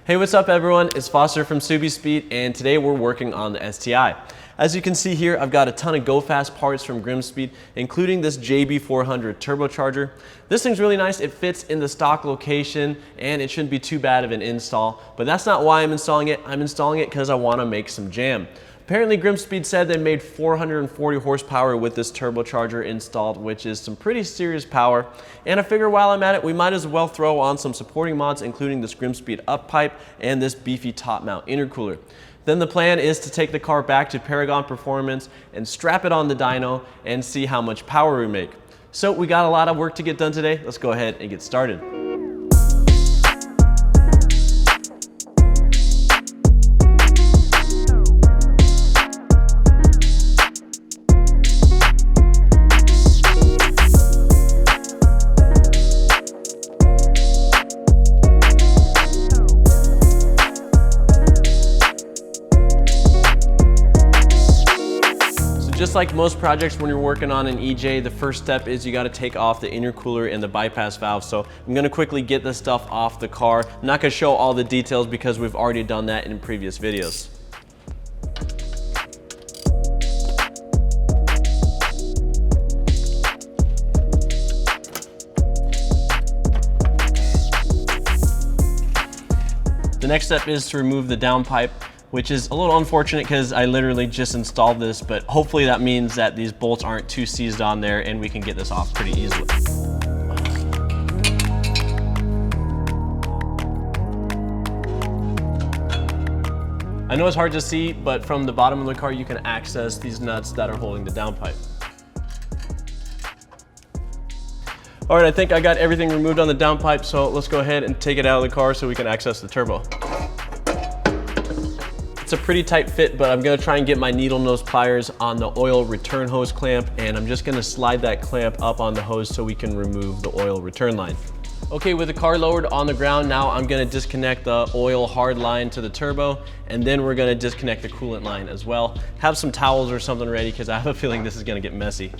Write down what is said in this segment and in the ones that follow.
Hey, what's up everyone? It's Foster from SubiSpeed, and today we're working on the STI. As you can see here, I've got a ton of Go Fast parts from Grimmspeed, including this JB400 turbocharger. This thing's really nice. It fits in the stock location and it shouldn't be too bad of an install, but that's not why I'm installing it. I'm installing it because I want to make some jam. Apparently Grimmspeed said they made 440 horsepower with this turbocharger installed, which is some pretty serious power. And I figure while I'm at it, we might as well throw on some supporting mods, including this Grimmspeed Up Pipe and this beefy top mount intercooler. Then the plan is to take the car back to Paragon Performance and strap it on the dyno and see how much power we make. So we got a lot of work to get done today. Let's go ahead and get started. Just like most projects when you're working on an EJ, the first step is you got to take off the intercooler and the bypass valve. So I'm going to quickly get this stuff off the car. I'm not going to show all the details because we've already done that in previous videos. The next step is to remove the downpipe, which is a little unfortunate because I literally just installed this, but hopefully that means that these bolts aren't too seized on there and we can get this off pretty easily. I know it's hard to see, but from the bottom of the car you can access these nuts that are holding the downpipe. All right, I think I got everything removed on the downpipe, so let's go ahead and take it out of the car so we can access the turbo. It's a pretty tight fit, but I'm gonna try and get my needle nose pliers on the oil return hose clamp, and I'm just gonna slide that clamp up on the hose so we can remove the oil return line. Okay, with the car lowered on the ground, now I'm gonna disconnect the oil hard line to the turbo, and then we're gonna disconnect the coolant line as well. Have some towels or something ready because I have a feeling this is gonna get messy.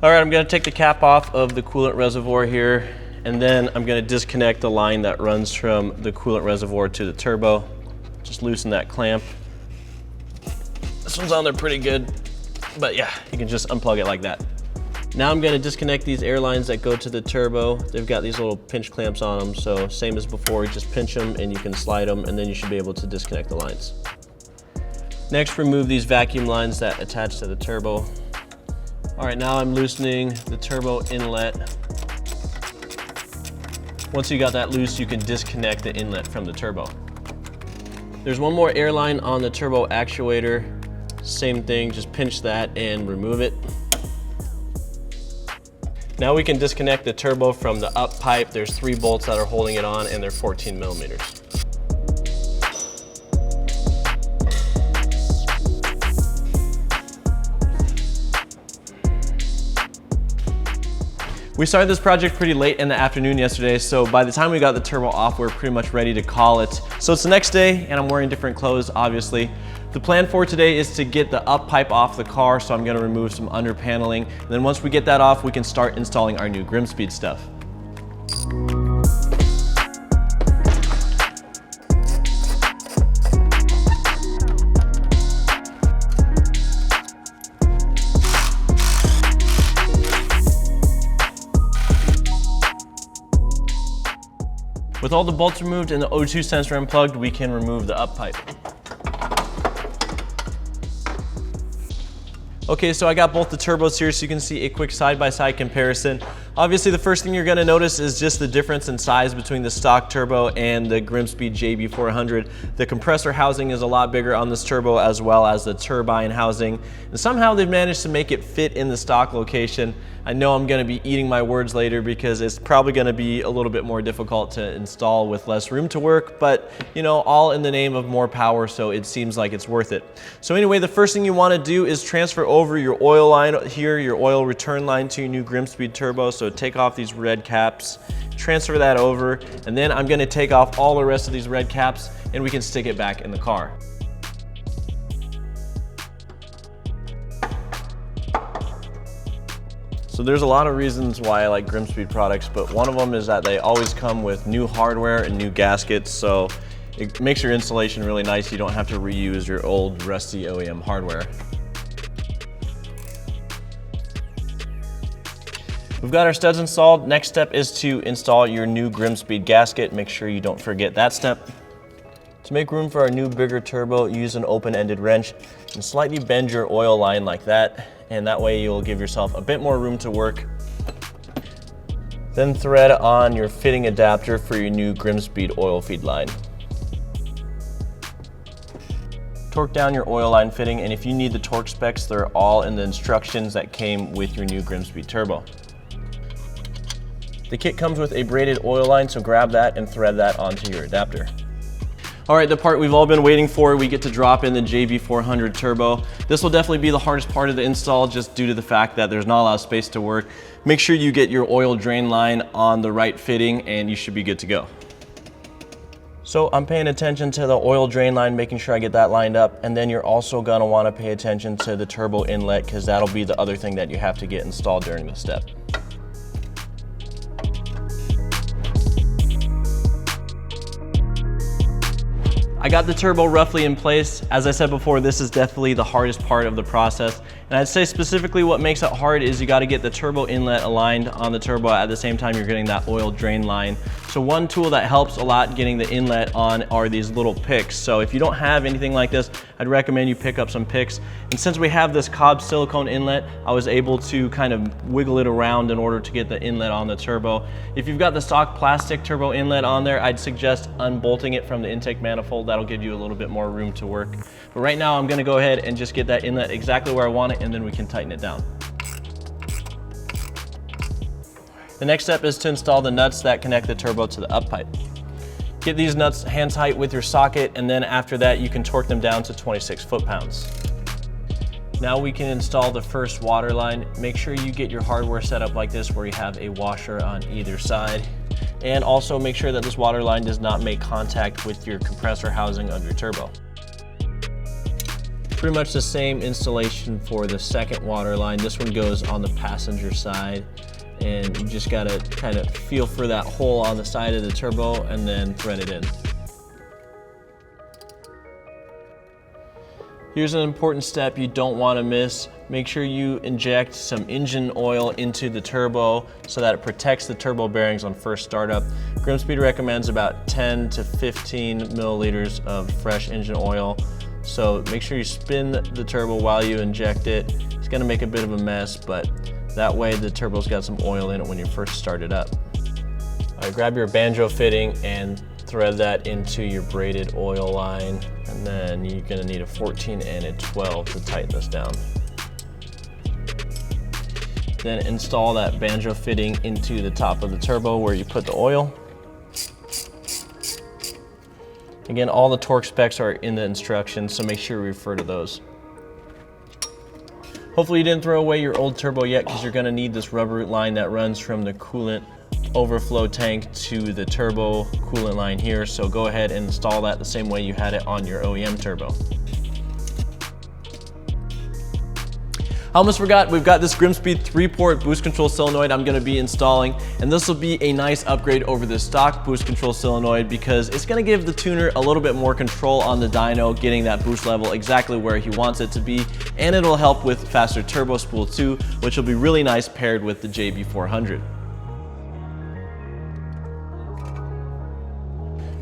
All right, I'm gonna take the cap off of the coolant reservoir here, and then I'm gonna disconnect the line that runs from the coolant reservoir to the turbo. Just loosen that clamp. This one's on there pretty good, but yeah, you can just unplug it like that. Now I'm gonna disconnect these air lines that go to the turbo. They've got these little pinch clamps on them, so same as before, you just pinch them and you can slide them, and then you should be able to disconnect the lines. Next, remove these vacuum lines that attach to the turbo. All right, now I'm loosening the turbo inlet. Once you got that loose, you can disconnect the inlet from the turbo. There's one more air line on the turbo actuator. Same thing, just pinch that and remove it. Now we can disconnect the turbo from the up pipe. There's 3 bolts that are holding it on, and they're 14 millimeters. We started this project pretty late in the afternoon yesterday, so by the time we got the turbo off, we were pretty much ready to call it. So it's the next day, and I'm wearing different clothes, obviously. The plan for today is to get the up pipe off the car, so I'm gonna remove some under paneling. And then once we get that off, we can start installing our new Grimmspeed stuff. With all the bolts removed and the O2 sensor unplugged, we can remove the up pipe. Okay, so I got both the turbos here so you can see a quick side-by-side comparison. Obviously, the first thing you're gonna notice is just the difference in size between the stock turbo and the Grimmspeed JB400. The compressor housing is a lot bigger on this turbo, as well as the turbine housing. And somehow they've managed to make it fit in the stock location. I know I'm gonna be eating my words later because it's probably gonna be a little bit more difficult to install with less room to work, but you know, all in the name of more power, so it seems like it's worth it. So anyway, the first thing you wanna do is transfer over your oil line here, your oil return line to your new Grimmspeed turbo. So take off these red caps, transfer that over, and then I'm gonna take off all the rest of these red caps and we can stick it back in the car. So there's a lot of reasons why I like Grimmspeed products, but one of them is that they always come with new hardware and new gaskets, so it makes your installation really nice. You don't have to reuse your old rusty OEM hardware. We've got our studs installed. Next step is to install your new Grimmspeed gasket. Make sure you don't forget that step. To make room for our new bigger turbo, use an open-ended wrench and slightly bend your oil line like that, and that way you'll give yourself a bit more room to work. Then thread on your fitting adapter for your new Grimmspeed oil feed line. Torque down your oil line fitting, and if you need the torque specs, they're all in the instructions that came with your new Grimmspeed turbo. The kit comes with a braided oil line, so grab that and thread that onto your adapter. All right, the part we've all been waiting for, we get to drop in the JB400 turbo. This will definitely be the hardest part of the install just due to the fact that there's not a lot of space to work. Make sure you get your oil drain line on the right fitting and you should be good to go. So I'm paying attention to the oil drain line, making sure I get that lined up, and then you're also gonna wanna pay attention to the turbo inlet because that'll be the other thing that you have to get installed during this step. I got the turbo roughly in place. As I said before, this is definitely the hardest part of the process. And I'd say specifically what makes it hard is you gotta get the turbo inlet aligned on the turbo at the same time you're getting that oil drain line. So one tool that helps a lot getting the inlet on are these little picks. So if you don't have anything like this, I'd recommend you pick up some picks. And since we have this Cobb silicone inlet, I was able to kind of wiggle it around in order to get the inlet on the turbo. If you've got the stock plastic turbo inlet on there, I'd suggest unbolting it from the intake manifold. That'll give you a little bit more room to work. But right now I'm gonna go ahead and just get that inlet exactly where I want it, and then we can tighten it down. The next step is to install the nuts that connect the turbo to the up pipe. Get these nuts hand tight with your socket, and then after that you can torque them down to 26 foot-pounds. Now we can install the first water line. Make sure you get your hardware set up like this where you have a washer on either side. And also make sure that this water line does not make contact with your compressor housing of your turbo. Pretty much the same installation for the second water line. This one goes on the passenger side, and you just gotta kind of feel for that hole on the side of the turbo and then thread it in. Here's an important step you don't want to miss. Make sure you inject some engine oil into the turbo so that it protects the turbo bearings on first startup. Grimmspeed recommends about 10 to 15 milliliters of fresh engine oil. So make sure you spin the turbo while you inject it. It's gonna make a bit of a mess, but that way the turbo's got some oil in it when you first start it up. All right, grab your banjo fitting and thread that into your braided oil line. And then you're gonna need a 14 and a 12 to tighten this down. Then install that banjo fitting into the top of the turbo where you put the oil. Again, all the torque specs are in the instructions, so make sure you refer to those. Hopefully you didn't throw away your old turbo yet, because you're gonna need this rubber line that runs from the coolant overflow tank to the turbo coolant line here. So go ahead and install that the same way you had it on your OEM turbo. I almost forgot, we've got this Grimmspeed 3-port boost control solenoid I'm gonna be installing, and this will be a nice upgrade over the stock boost control solenoid because it's gonna give the tuner a little bit more control on the dyno, getting that boost level exactly where he wants it to be, and it'll help with faster turbo spool too, which will be really nice paired with the JB400.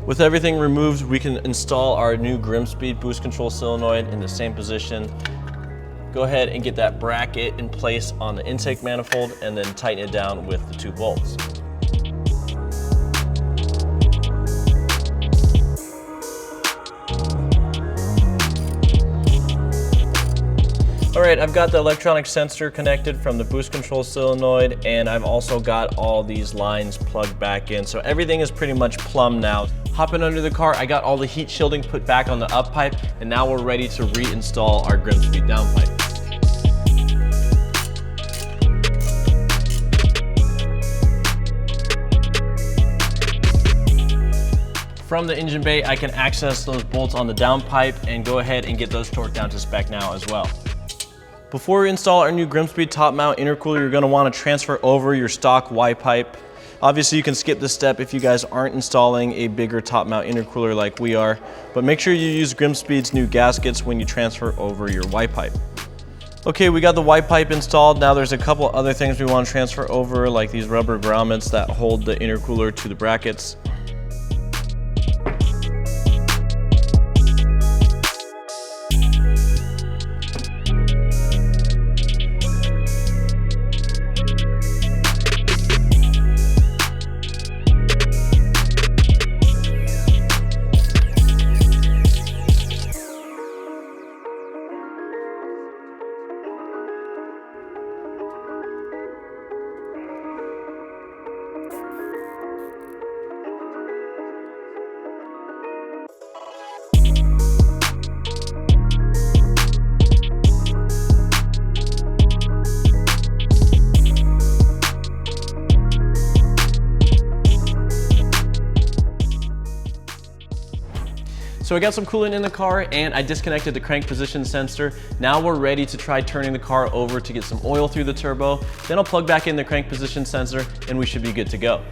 With everything removed, we can install our new Grimmspeed boost control solenoid in the same position. Go ahead and get that bracket in place on the intake manifold and then tighten it down with the 2 bolts. All right, I've got the electronic sensor connected from the boost control solenoid, and I've also got all these lines plugged back in. So everything is pretty much plumb now. Hopping under the car, I got all the heat shielding put back on the up pipe, and now we're ready to reinstall our Grimmspeed down pipe. From the engine bay, I can access those bolts on the down pipe and go ahead and get those torqued down to spec now as well. Before we install our new Grimmspeed top mount intercooler, you're gonna wanna transfer over your stock Y pipe. Obviously you can skip this step if you guys aren't installing a bigger top mount intercooler like we are, but make sure you use Grimmspeed's new gaskets when you transfer over your Y pipe. Okay, we got the Y pipe installed. Now there's a couple other things we want to transfer over, like these rubber grommets that hold the intercooler to the brackets. So I got some coolant in the car and I disconnected the crank position sensor. Now we're ready to try turning the car over to get some oil through the turbo. Then I'll plug back in the crank position sensor and we should be good to go.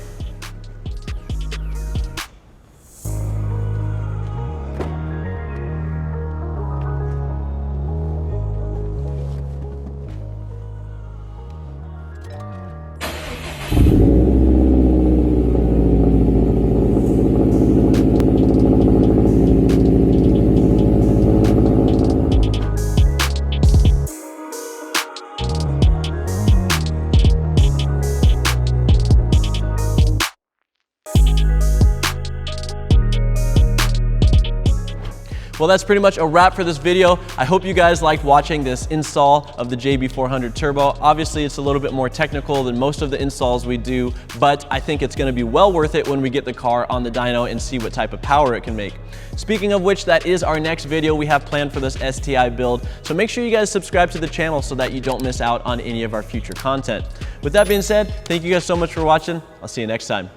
Well, that's pretty much a wrap for this video. I hope you guys liked watching this install of the JB400 Turbo. Obviously, it's a little bit more technical than most of the installs we do, but I think it's gonna be well worth it when we get the car on the dyno and see what type of power it can make. Speaking of which, that is our next video we have planned for this STI build, so make sure you guys subscribe to the channel so that you don't miss out on any of our future content. With that being said, thank you guys so much for watching. I'll see you next time.